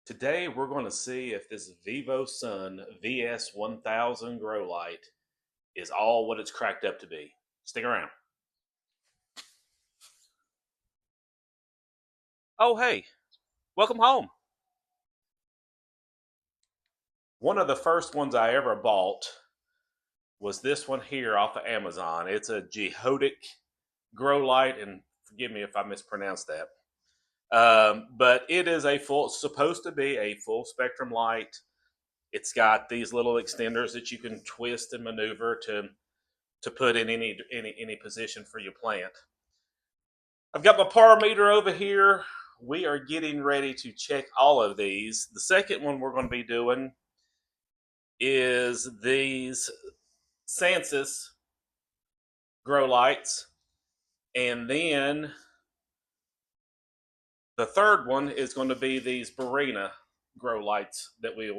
Today we're going to see if this VIVOSUN VS1000 grow light is all what it's cracked up to be. Stick around. Oh hey, welcome home. One of the first ones I ever bought was this one here off of Amazon. It's a Gihodic grow light, and forgive me if I mispronounced that. But it is supposed to be a full spectrum light. It's got these little extenders that you can twist and maneuver to put in any position for your plant. I've got my par meter over here. We are getting ready to check all of these. The second one we're going to be doing is these Sansi grow lights, and then the third one is going to be these Barrina grow lights that we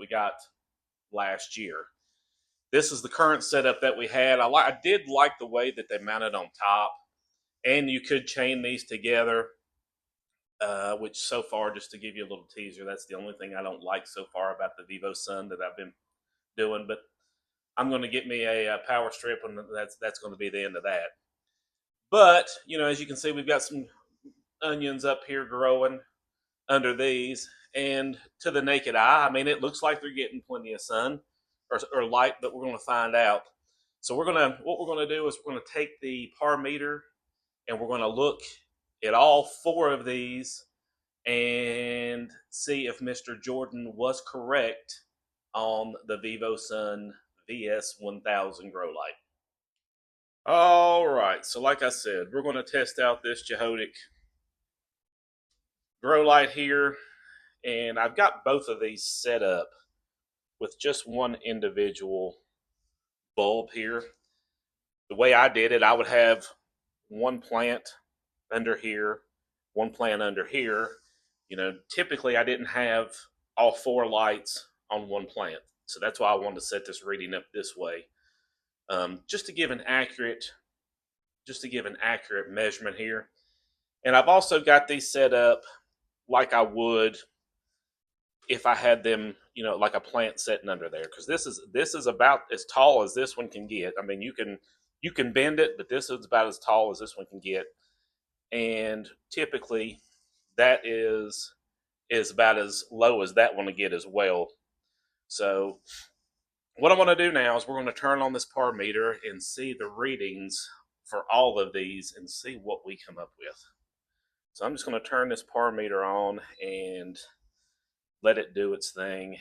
got last year. This is the current setup that we had. I did like the way that they mounted on top, and you could chain these together, which so far, just to give you a little teaser, that's the only thing I don't like so far about the VIVOSUN that I've been doing. But I'm going to get me a power strip, and that's going to be the end of that. But, you know, as you can see, we've got some onions up here growing under these. And to the naked eye, I mean, it looks like they're getting plenty of sun or light, but we're going to find out. So what we're going to do is we're going to take the par meter and we're going to look at all four of these and see if Mr. Jordan was correct on the VIVOSUN VS1000 grow light. All right, so like I said, we're going to test out this Gihodic grow light here, and I've got both of these set up with just one individual bulb here. The way I did it, I would have one plant under here, one plant under here. You know, typically I didn't have all four lights on one plant, so that's why I wanted to set this reading up this way, just to give an accurate measurement here. And I've also got these set up like I would if I had them, you know, like a plant sitting under there, because this is about as tall as this one can get. I mean, you can bend it, but this is about as tall as this one can get. And typically that is about as low as that one to get as well. So what I'm going to do now is we're going to turn on this par meter and see the readings for all of these and see what we come up with. So I'm just going to turn this par meter on and let it do its thing.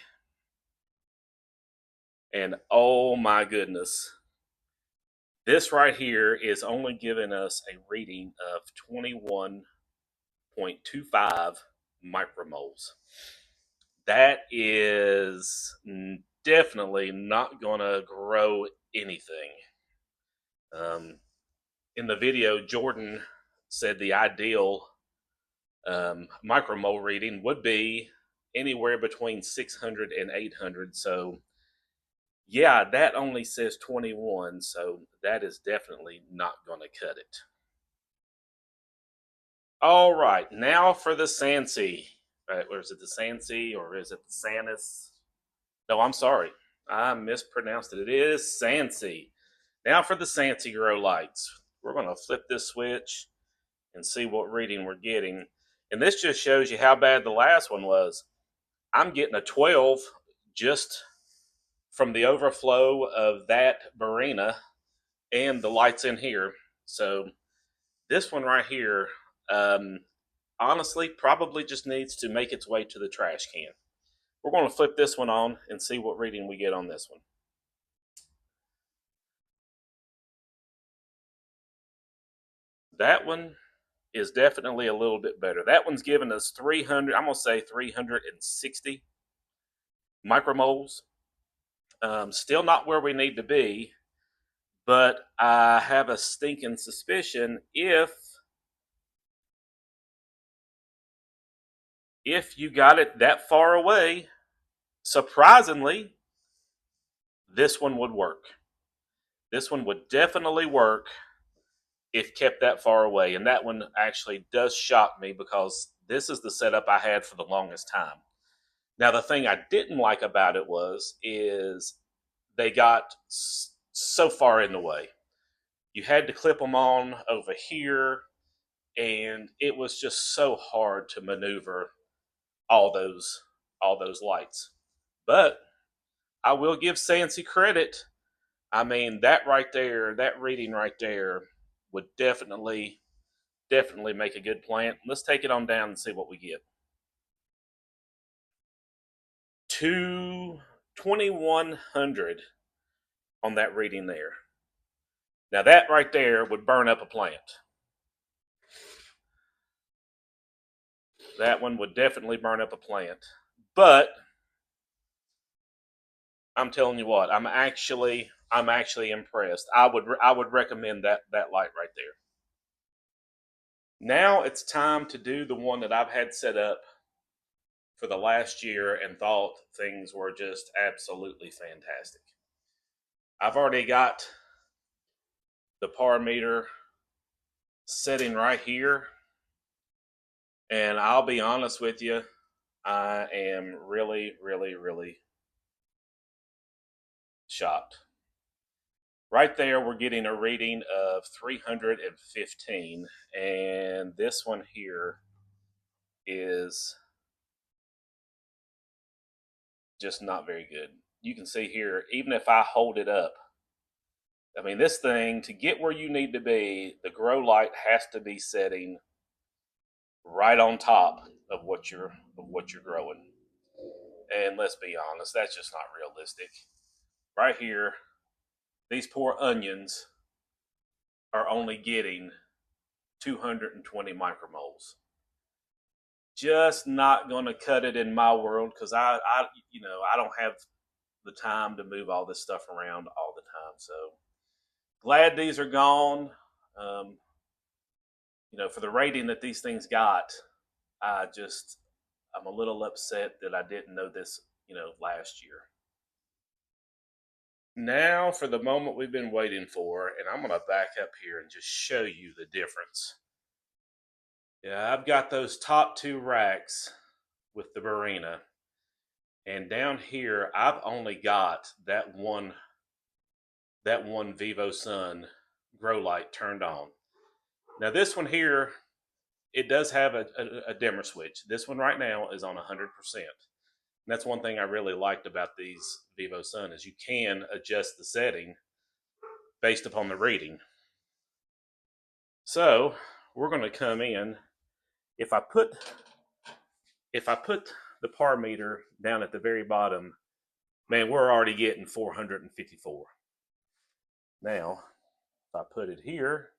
And oh my goodness, this right here is only giving us a reading of 21.25 micromoles. That is definitely not going to grow anything. In the video, Jordan said the ideal micromole reading would be anywhere between 600 and 800. So yeah, that only says 21, so that is definitely not going to cut it. All right, now for the Sansi. Right, or is it the Sansi or is it the Sanis? No, I'm sorry. I mispronounced it. It is Sansi. Now for the Sansi grow lights. We're going to flip this switch and see what reading we're getting. And this just shows you how bad the last one was. I'm getting a 12 just from the overflow of that Barrina and the lights in here. So this one right here, honestly, probably just needs to make its way to the trash can. We're going to flip this one on and see what reading we get on this one. That one is definitely a little bit better. That one's giving us 300, I'm going to say 360 micromoles. Still not where we need to be, but I have a stinking suspicion if you got it that far away, surprisingly, this one would work. This one would definitely work if kept that far away. And that one actually does shock me because this is the setup I had for the longest time. Now, the thing I didn't like about it is they got so far in the way. You had to clip them on over here, and it was just so hard to maneuver all those all those lights. But I will give Sansi credit. I mean, that right there, that reading right there, would definitely make a good plant. Let's take it on down and see what we get. 2100 on that reading there. Now that right there would burn up a plant. That one would definitely burn up a plant. But I'm telling you what, I'm actually impressed. I would recommend that light right there. Now it's time to do the one that I've had set up for the last year and thought things were just absolutely fantastic. I've already got the par meter sitting right here, and I'll be honest with you, I am really, really, really shocked. Right there, we're getting a reading of 315, and this one here is just not very good. You can see here, even if I hold it up, I mean, this thing, to get where you need to be, the grow light has to be setting right on top of what you're growing. And let's be honest, that's just not realistic. Right here, these poor onions are only getting 220 micromoles. Just not going to cut it in my world, because I don't have the time to move all this stuff around all the time. So glad these are gone. Um, for the rating that these things got, I'm a little upset that I didn't know this, last year. Now for the moment we've been waiting for, and I'm going to back up here and just show you the difference. Yeah, I've got those top two racks with the Barrina, and down here I've only got that one VIVOSUN grow light turned on. Now this one here, it does have a dimmer switch. This one right now is on 100%. And that's one thing I really liked about these VIVOSUN, is you can adjust the setting based upon the reading. So we're going to come in. If I put the par meter down at the very bottom, man, we're already getting 454. Now, if I put it here,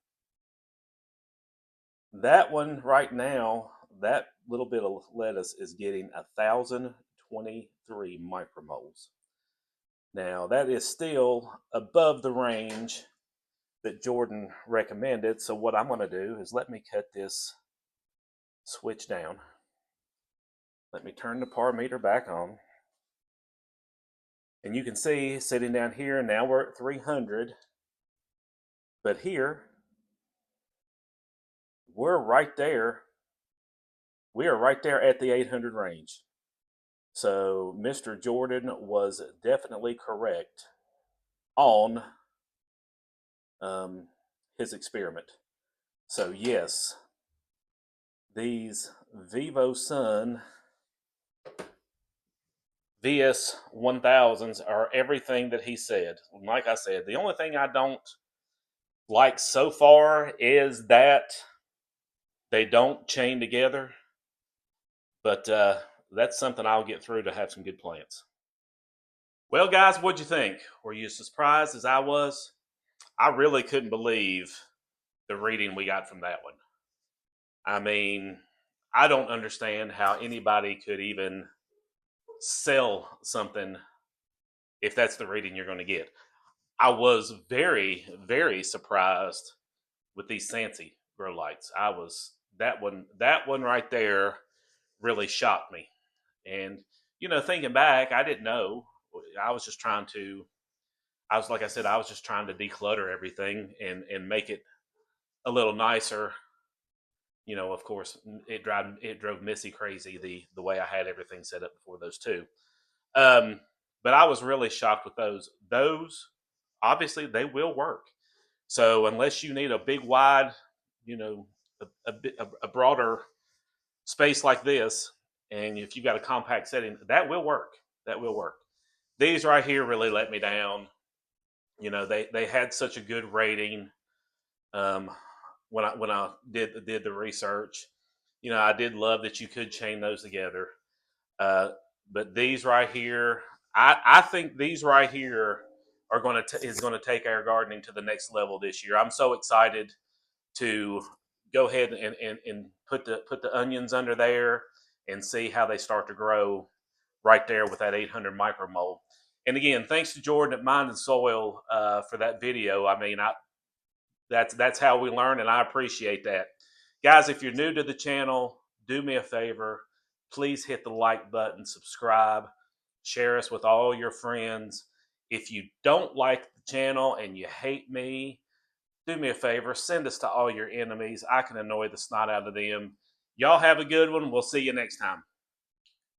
that one right now, that little bit of lettuce is getting 1,023 micromoles. Now, that is still above the range that Jordan recommended. So what I'm going to do is let me cut this switch down. Let me turn the par meter back on. And you can see sitting down here, now we're at 300. But here, we're right there. We are right there at the 800 range. So Mr. Jordan was definitely correct on his experiment. So yes, these VIVOSUN VS1000s are everything that he said. Like I said, the only thing I don't like so far is that they don't chain together. But that's something I'll get through to have some good plants. Well, guys, what'd you think? Were you as surprised as I was? I really couldn't believe the reading we got from that one. I mean, I don't understand how anybody could even sell something if that's the reading you're going to get. I was very, very surprised with these Sansi grow lights. I was that one right there really shocked me. And thinking back, I didn't know. I was just trying to. Like I said, I was just trying to declutter everything and make it a little nicer, you know, of course, it drove Missy crazy the way I had everything set up before those two. Um, but I was really shocked with those. Those obviously they will work. So unless you need a big wide, you know, a broader space like this, and if you've got a compact setting, that will work. That will work. These right here really let me down. You know, they had such a good rating. Um, when I did the research, you know, I did love that you could chain those together. Uh, but these right here, I think these right here are is going to take our gardening to the next level this year. I'm so excited to go ahead and put the onions under there and see how they start to grow right there with that 800 micromole. And again, thanks to Jordan at Mind and Soil for that video. I mean, that's how we learn, and I appreciate that. Guys, if you're new to the channel, do me a favor. Please hit the like button, subscribe, share us with all your friends. If you don't like the channel and you hate me, do me a favor, send us to all your enemies. I can annoy the snot out of them. Y'all have a good one. We'll see you next time.